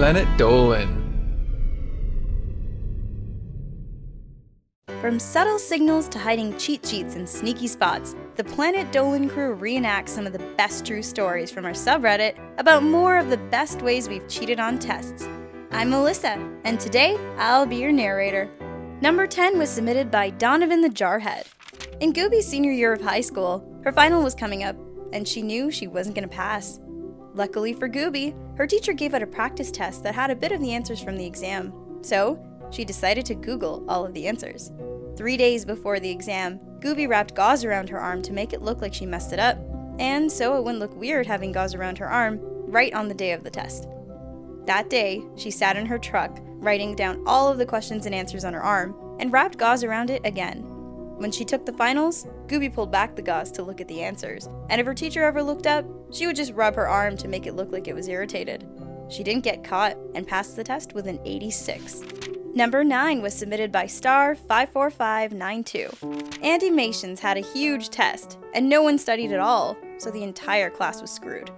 Planet Dolan. From subtle signals to hiding cheat sheets in sneaky spots, the Planet Dolan crew reenacts some of the best true stories from our subreddit about more of the best ways we've cheated on tests. I'm Melissa, and today I'll be your narrator. Number 10 was submitted by Donovanthejarhead. In Gooby's senior year of high school, her final was coming up, and she knew she wasn't going to pass. Luckily for Gooby, her teacher gave out a practice test that had a bit of the answers from the exam, so she decided to Google all of the answers. 3 days before the exam, Gooby wrapped gauze around her arm to make it look like she messed it up, and so it wouldn't look weird having gauze around her arm right on the day of the test. That day, she sat in her truck, writing down all of the questions and answers on her arm, and wrapped gauze around it again. When she took the finals, Gooby pulled back the gauze to look at the answers, and if her teacher ever looked up, she would just rub her arm to make it look like it was irritated. She didn't get caught and passed the test with an 86. Number 9 was submitted by star54592. Animations had a huge test, and no one studied at all, so the entire class was screwed.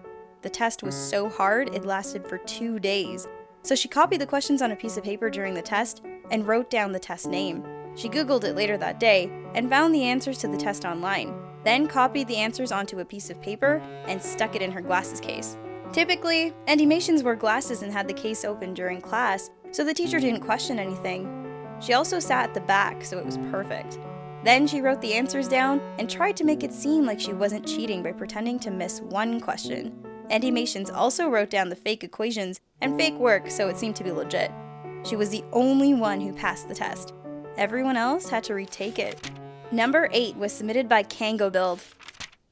The test was so hard it lasted for 2 days, so she copied the questions on a piece of paper during the test and wrote down the test name. She Googled it later that day and found the answers to the test online, then copied the answers onto a piece of paper and stuck it in her glasses case. Typically, animations wore glasses and had the case open during class, so the teacher didn't question anything. She also sat at the back, so it was perfect. Then she wrote the answers down and tried to make it seem like she wasn't cheating by pretending to miss one question. Animations also wrote down the fake equations and fake work, so it seemed to be legit. She was the only one who passed the test. Everyone else had to retake it. Number 8 was submitted by Kangobuild.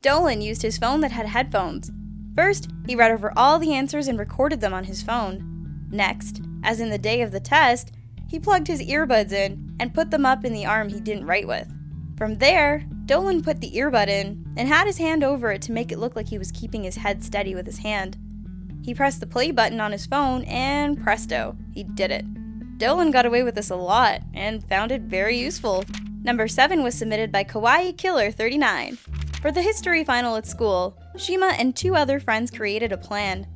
Dolan used his phone that had headphones. First, he read over all the answers and recorded them on his phone. Next, as in the day of the test, he plugged his earbuds in and put them up in the arm he didn't write with. From there, Dolan put the earbud in and had his hand over it to make it look like he was keeping his head steady with his hand. He pressed the play button on his phone and presto, he did it. Dolan got away with this a lot and found it very useful. Number 7 was submitted by Kawaii Killer 39. For the history final at school, Shima and 2 other friends created a plan.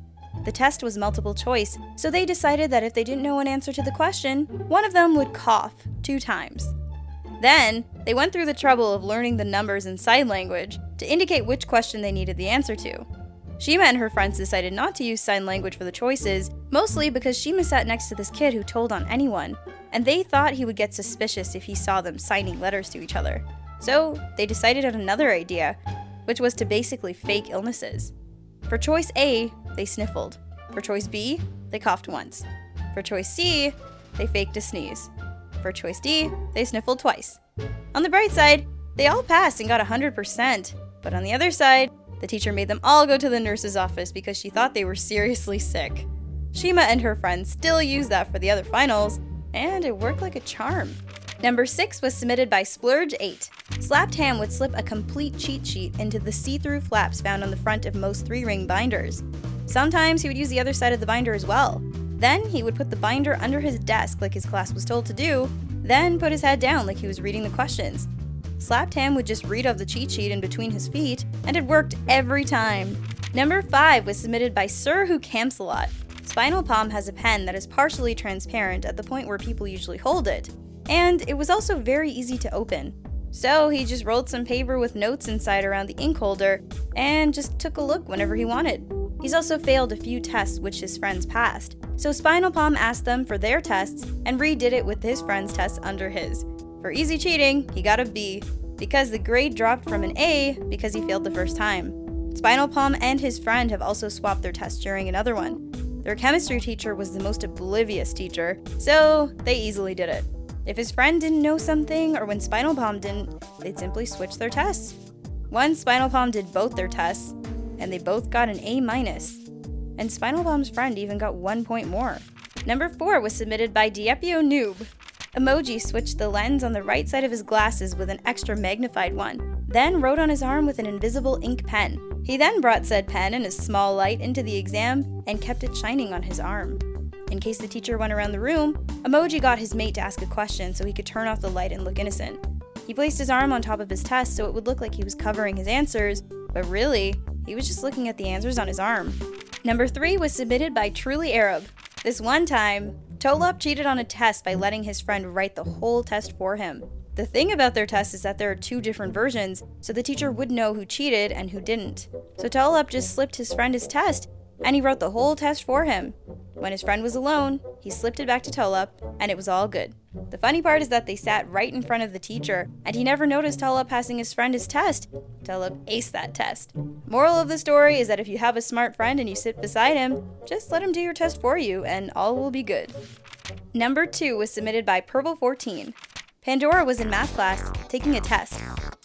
The test was multiple choice, so they decided that if they didn't know an answer to the question, one of them would cough 2 times. Then, they went through the trouble of learning the numbers in sign language to indicate which question they needed the answer to. Shima and her friends decided not to use sign language for the choices, mostly because Shima sat next to this kid who told on anyone, and they thought he would get suspicious if he saw them signing letters to each other. So, they decided on another idea, which was to basically fake illnesses. For choice A, they sniffled. For choice B, they coughed once. For choice C, they faked a sneeze. For choice D, they sniffled twice. On the bright side, they all passed and got 100%, but on the other side, the teacher made them all go to the nurse's office because she thought they were seriously sick. Shima and her friends still used that for the other finals, and it worked like a charm. Number 6 was submitted by Splurge8. Slapped Ham would slip a complete cheat sheet into the see-through flaps found on the front of most 3-ring binders. Sometimes he would use the other side of the binder as well. Then he would put the binder under his desk like his class was told to do, then put his head down like he was reading the questions. Slapped Ham would just read off the cheat sheet in between his feet, and it worked every time. Number 5 was submitted by Sir WhoCampsAlot. Spinal Palm has a pen that is partially transparent at the point where people usually hold it, and it was also very easy to open. So he just rolled some paper with notes inside around the ink holder and just took a look whenever he wanted. He's also failed a few tests which his friends passed, so Spinal Palm asked them for their tests and redid it with his friends' tests under his. For easy cheating, he got a B, because the grade dropped from an A because he failed the first time. Spinal Palm and his friend have also swapped their tests during another one. Their chemistry teacher was the most oblivious teacher, so they easily did it. If his friend didn't know something, or when Spinal Palm didn't, they'd simply switch their tests. Once Spinal Palm did both their tests, and they both got an A-. And Spinal Palm's friend even got 1 point more. Number 4 was submitted by DiepioNoob. Emoji switched the lens on the right side of his glasses with an extra magnified one, then wrote on his arm with an invisible ink pen. He then brought said pen and his small light into the exam and kept it shining on his arm. In case the teacher went around the room, Emoji got his mate to ask a question so he could turn off the light and look innocent. He placed his arm on top of his test so it would look like he was covering his answers, but really, he was just looking at the answers on his arm. Number 3 was submitted by TrulyArab. This one time, TrulyArab cheated on a test by letting his friend write the whole test for him. The thing about their test is that there are 2 different versions, so the teacher would know who cheated and who didn't. So TrulyArab just slipped his friend his test, and he wrote the whole test for him. When his friend was alone, he slipped it back to TrulyArab, and it was all good. The funny part is that they sat right in front of the teacher, and he never noticed TrulyArab passing his friend his test. TrulyArab aced that test. Moral of the story is that if you have a smart friend and you sit beside him, just let him do your test for you, and all will be good. Number 2 was submitted by Purple14. Pandora was in math class, taking a test.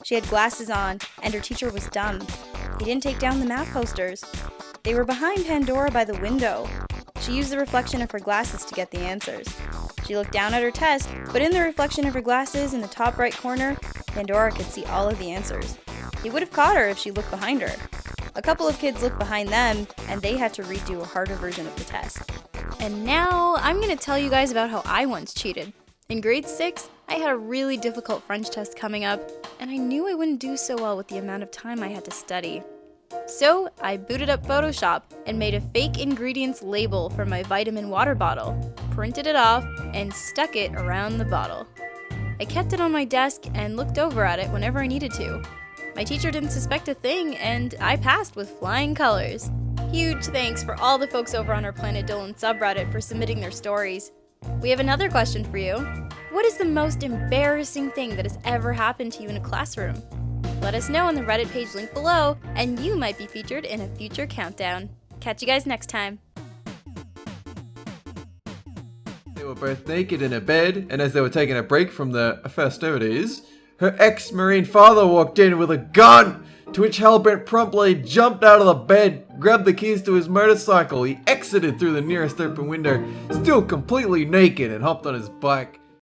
She had glasses on, and her teacher was dumb. He didn't take down the math posters. They were behind Pandora by the window. She used the reflection of her glasses to get the answers. She looked down at her test, but in the reflection of her glasses in the top right corner, Pandora could see all of the answers. He would have caught her if she looked behind her. A couple of kids looked behind them, and they had to redo a harder version of the test. And now, I'm going to tell you guys about how I once cheated. In grade 6, I had a really difficult French test coming up, and I knew I wouldn't do so well with the amount of time I had to study. So, I booted up Photoshop and made a fake ingredients label for my vitamin water bottle, printed it off, and stuck it around the bottle. I kept it on my desk and looked over at it whenever I needed to. My teacher didn't suspect a thing, and I passed with flying colors. Huge thanks for all the folks over on our Planet Dolan subreddit for submitting their stories. We have another question for you. What is the most embarrassing thing that has ever happened to you in a classroom? Let us know on the Reddit page linked below, and you might be featured in a future countdown. Catch you guys next time. They were both naked in a bed, and as they were taking a break from the festivities, her ex-Marine father walked in with a gun, to which Hellbrent promptly jumped out of the bed, grabbed the keys to his motorcycle, he exited through the nearest open window, still completely naked, and hopped on his bike.